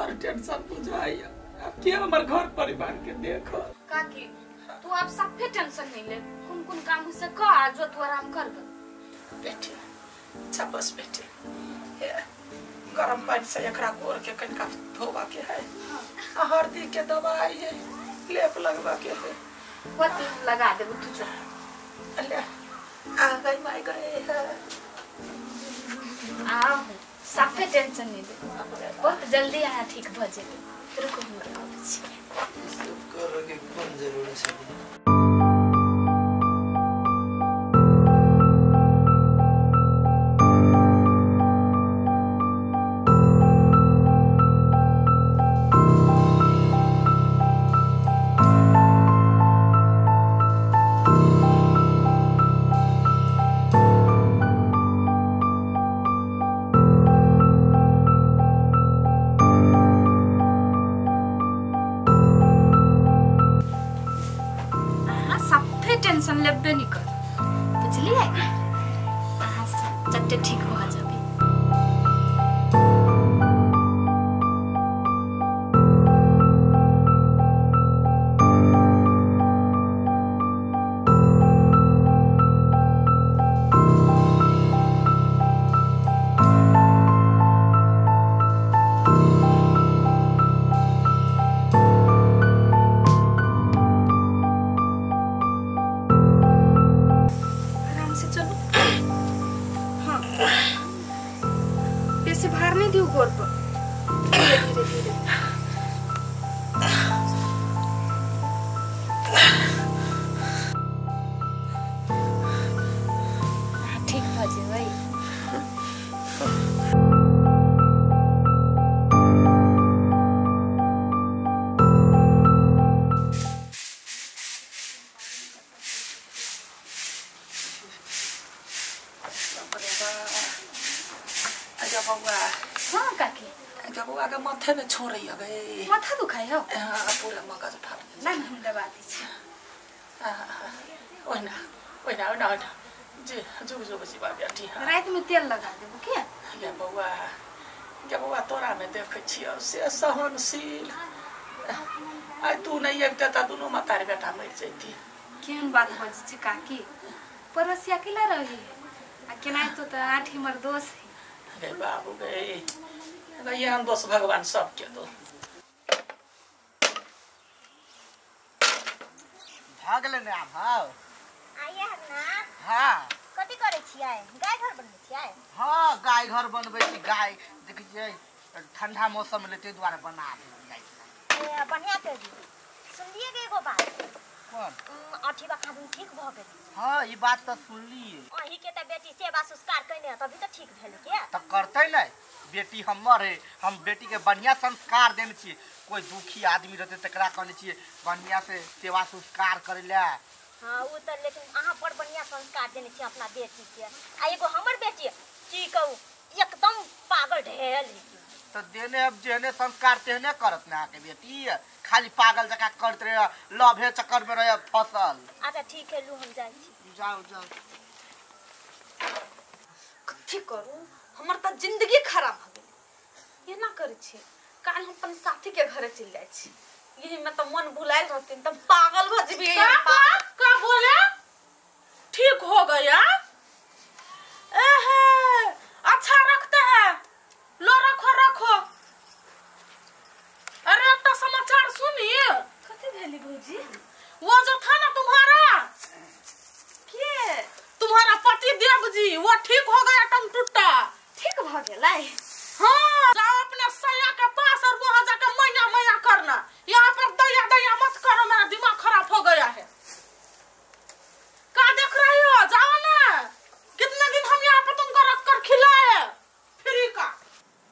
हमार टेंशन बुझाइया। अब के हमार घर परिवार के देखो। काकी तू अब सब पे टेंशन नहीं ले। कौन काम से का जो तू आराम कर बेटी। अच्छा बस बेटी। गरम पानी से एकरा गोर के कनका धोबा के है। हल्दी के दवाई है, लेप लगवा के है। वो तेल लगा दे तू जो। अल्लाह आ गई माई गए है। आओ सब पे टेंशन नहीं ले। बहुत जल्दी आया ठीक हो जाए। रुको हम बताओ सब कर के कौन जरूरत है। टेंशन लेबे नहीं कर बुझलिए। चट्टे ठीक हो जाबे। से बाहर नहीं दी गोर पर। धीरे धीरे ठीक भजे भाई। हाँ काकी जब वो आगे माथे में छोड़ रही है। माथा दुखाई हो? पूरा मगज फाट। ना हम दबा दीजिए। ओना ओना ओना ओना जी जुग जुग जी बाबा ठी। रात में तेल लगा देबो के? या बउआ तोरा में देखे छियो से सहनशील। आई तू नहीं एक देता दोनों मातार बेटा मर जैती। केन बात बजी छी काकी? परसिया केला रही आ केना तो आठी मर दोष है। अरे बाबू गए ये हम दोस्त भगवान सब के दो। भागले ने आब हां आइए ना। हां कथि करे छियै? गाय घर बनबै छियै? हां गाय घर बनबै छी। गाय देखिए ठंडा मौसम ले ते द्वारा बना दे। ए बढ़िया कर दी। सुनलिए के एगो बात? कौन? अठीबा खादुन ठीक भ गेल। हां ई बात तो सुनलिए। अही के त बेटी सेवा संस्कार कइने तभी त ठीक भेल के। त करतै नै बेटी हमर है। हम बेटी के बढ़िया संस्कार देन छी। कोई दुखी आदमी रहते तकरा कहने छी बढ़िया से सेवा संस्कार करे ले। हां उ त लेकिन अहाँ बड़ बढ़िया संस्कार देने छी अपना बेटी के। आ एगो हमर बेटी की कहू एकदम पागल ढेल है। तो देने अब जेने संस्कार तेने करत ना के बेटी। खाली पागल जका करत रहे लभे चक्कर में रहे फसल। अच्छा ठीक है लू हम जाई छी। जाओ जाओ। कथि करू हमर त जिंदगी खराब भ गेल। ये ना करे छी काल हम अपन साथी के घरे चल जाय छी। यही में तो मन भुलाइल रहतिन त पागल भ जेबी। का बोले? ठीक हो गया? एहे अच्छा रखते हैं। लो रखो रखो। अरे अब तो समाचार सुनिए। कथि भेली भौजी? वो जो था ना तुम्हारा के तुम्हारा पति देव जी वो ठीक हो गया टम टुट्टा। ठीक भ गेलै? हाँ जाओ अपने सैया के पास और वहां जाकर मैया मैया करना। यहाँ पर दैया दैया मत करो मेरा दिमाग खराब हो गया है। क्या देख रही हो? जाओ ना। कितने दिन हम यहाँ पर तुमको रख कर खिलाए फ्री का।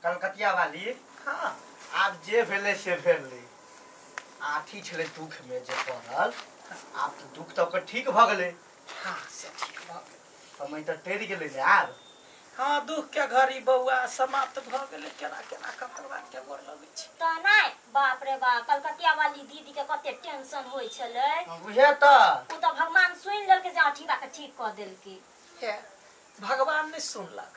कलकतिया वाली हाँ आप जे भेले से भेले। आठी छले दुख में जे पड़ल आप तो दुख तो ओकर ठीक भ गेले। हाँ से ठीक भ गेल। समय तो टेर गेले यार। हाँ दुख के घड़ी बउआ समाप्त भ गेले। केना केना कतरवा के गोर लगै छी। त नहीं बाप रे बाप कलकतिया वाली दीदी के कते टेंशन होय छले। बुझे त उ त भगवान सुन लेलके जे अठीबा के ठीक क देलके। हे भगवान ने सुनलक।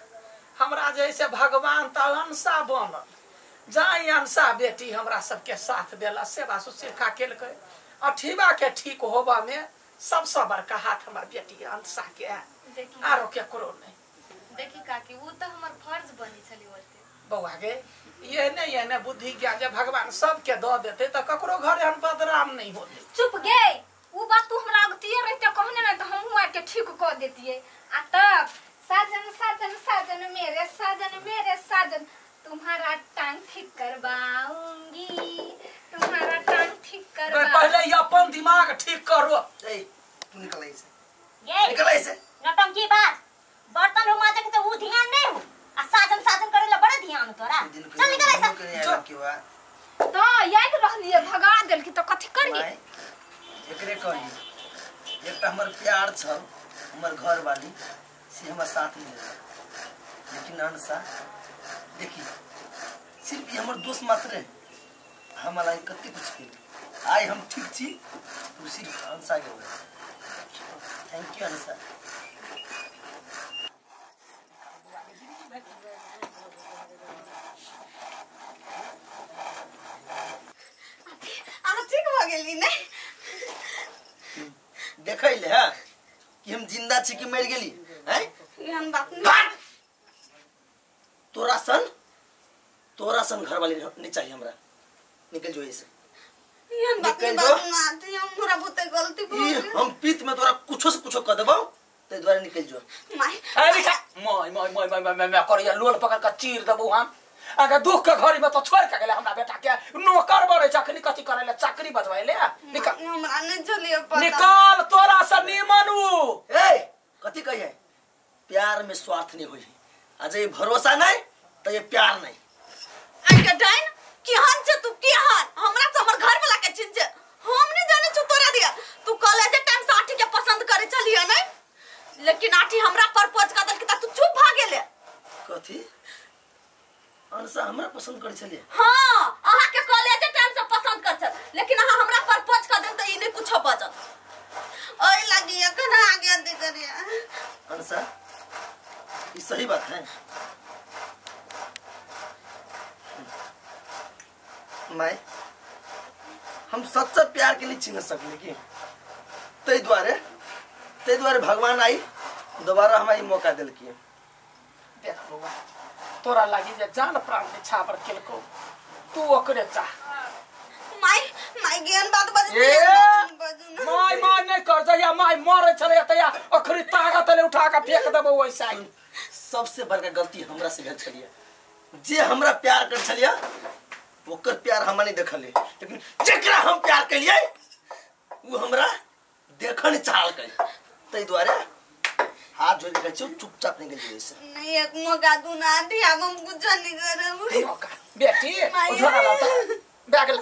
हमरा जैसे भगवान त अंसा बनल जाई अंसा बेटी हमरा सबके साथ देला सेवा सुश्रूषा केलकै अठीबा के ठीक होबा में सबसे बड़का हाथ हमर बेटी अंसा के है देखी आरो केकरो नहीं। देखी काकी वो तो हमार फर्ज बनी छली ओते बउआ गे ये नहीं बुद्धि ज्ञान जे भगवान सबके दे देते तो ककरो घरे हम बदनाम नहीं होते। चुप गे वो बात तू हमरा अगतिए रहते कहने ना तो हम हुआ के ठीक कर देतिए। आ तब साजन साजन साजन मेरे साजन तुम्हारा टांग ठीक करवाऊंगी तुम्हारा टांग ठीक करवा। पहले ये अपन दिमाग ठीक करो। ए तू निकल ऐसे ये निकल ऐसे नटंकी बात बर्तन हो माजे के तो वो ध्यान नहीं हो आ साजन साजन करेला बड़ा ध्यान हो तोरा। चल निकल ऐसा तो याद रहलिए भगा देल की तो कथि करिए एकरे कही एक हमर प्यार छ हमर घर वाली से हमर साथ में लेकिन अंसा देखी सिर्फ हमर दोस्त मात्र है हमारा कते कुछ के आई हम ठीक छी तू सिर्फ अंसा के थैंक यू अंसा। ठीक हो गेली नहीं देखै ले हां कि हम जिंदा छी कि मर गेली हैं हम बात नहीं तोरा सन घर वाली नहीं चाहिए हमरा निकल जो ऐसे ये बात नहीं बात ना आती हमरा बहुते गलती ई हम पीत में तोरा कुछो से कुछो कर देबो ते द्वारा निकल जो माय अरे मैं करिया लोल पकड़ के चीर देबो हम। अगर दुख के घड़ी में तो छोड़ के गेले हमरा बेटा के नौकर बरे जखनी कथि करेले चाकरी बजवाइले निकल हमरा नहीं चलिए पता निकल तोरा से निमनू। ए कथि कहिए प्यार में स्वार्थ नहीं होई आज ये भरोसा नहीं तो ये प्यार नहीं। आके डाइन की हन से तू की हन हमरा से हमर घर वाला के चिन जे हम नहीं जाने छु तोरा दिया तू कॉलेज टाइम से आठी के पसंद करे चलिए नहीं लेकिन आठी हमरा प्रपोज कर दल के तू चुप भाग गेले कथि अंसा हमरा पसंद कर छलिए हां आहा के कॉलेज टाइम से पसंद कर छ लेकिन आहा हमरा प्रपोज कर देन त ई नहीं कुछो बचत ओई लगी अखन आगे दे करिया अंसा ये सही बात है माय हम सच्चा प्यार के लिए चिन्ह सकले की ते द्वारे भगवान आई दोबारा हमारी मौका दिल की। देख बउआ तोरा लागी जे जान प्राण निछावर केलको तू ओकरे चाह माय ज्ञान बात माय नहीं कर जया माय मरे चले तया अखरी ताकत ले उठा के फेंक देबो वैसा ही। सबसे बड़का गलती हमरा से भेल छलिए जे हमरा प्यार कर छलिए ओकर प्यार हम नहीं देखले लेकिन जेकरा हम प्यार कलिए वो हमरा देखन चाहल कल तै द्वारे हाथ जोड़ के चुपचाप निकल जाइए से नहीं एक मौका दू ना दी अब हम कुछ नहीं करब मौका बेटी उधर ला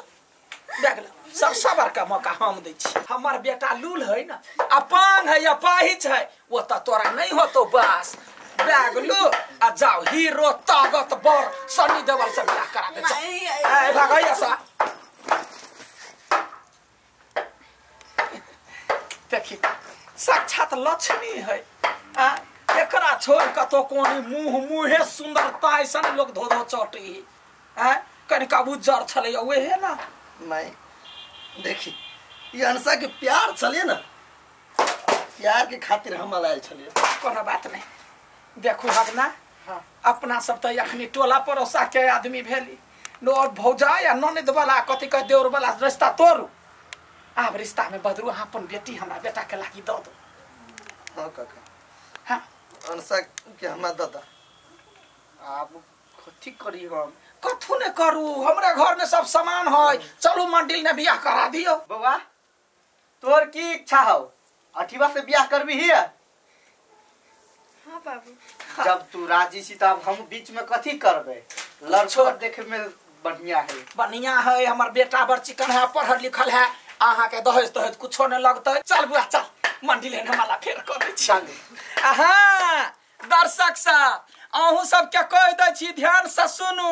बैगला सब सबर का मौका हम दै छी। हमर बेटा लूल है ना अपांग है अपाहिज है वो तो तोरा नहीं होतो बस बैग लो आ जाओ हीरो ताकत बर सनी देवल से बियाह करा दे ए भागैया सा देखी साक्षात लक्ष्मी है आ एकरा छोड़ के तो कोनी मुंहे सुंदरता ऐसा लोग धो धो चटी है कनिका उज्जर छले ओए है ना मैं देखी ये अंसा के प्यार छलिए ना प्यार के खातिर हम लायल छलिए कोनो बात नहीं देखू हगना हाँ। अपना सब तो अखनी टोला पड़ोसा के आदमी भेली नो भौजा या ननद वाला कथि कह देवर वाला रिश्ता तोड़ू आब रिश्ता में बदरू अपन बेटी हमरा बेटा के लागी दो दो। हां काका हां अंसा के हमरा दादा आब कथि करी हम कथु ने करू हमरा घर में सब सामान है चलो मंडिल ने बियाह करा दियो। बउआ तोर की इच्छा हो अठीवा से बियाह करबी ही हां बाबू जब तू राजी छी तब हम बीच में कथि करबे लड़को देखे में बढ़िया है हमर बेटा बड़ चिकन है पढ़ल लिखल है आहा के दहेज तहेज कुछो न लगतै चल बुआ चल मंडी लेने वाला फेर कर दै छी। आहा दर्शक सब अहू सब के कह दै छी ध्यान से सुनू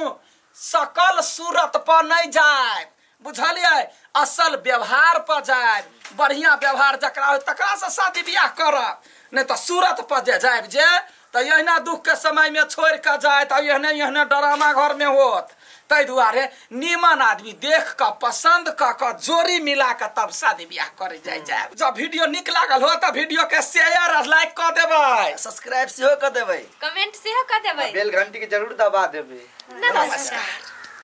सकल सूरत पर नहीं जाए बुझलिए असल व्यवहार पर जाए बढ़िया व्यवहार जकरा हो तकरा से शादी बियाह करब नहीं तो सूरत पर जाए जे तो यहना दुख के समय में छोड़ के जाए तो यहने ड्रामा घर में होत तै दुआरे नीमन आदमी देख क पसंद क जोड़ी मिला क तब शादी ब्याह करे जाए। जब वीडियो निक लागल हो त वीडियो के शेयर और लाइक क देबै, सब्सक्राइब सेहो क देबै, कमेंट सेहो क देबै, बेल घंटी के जरूर दबा देबै। नमस्कार।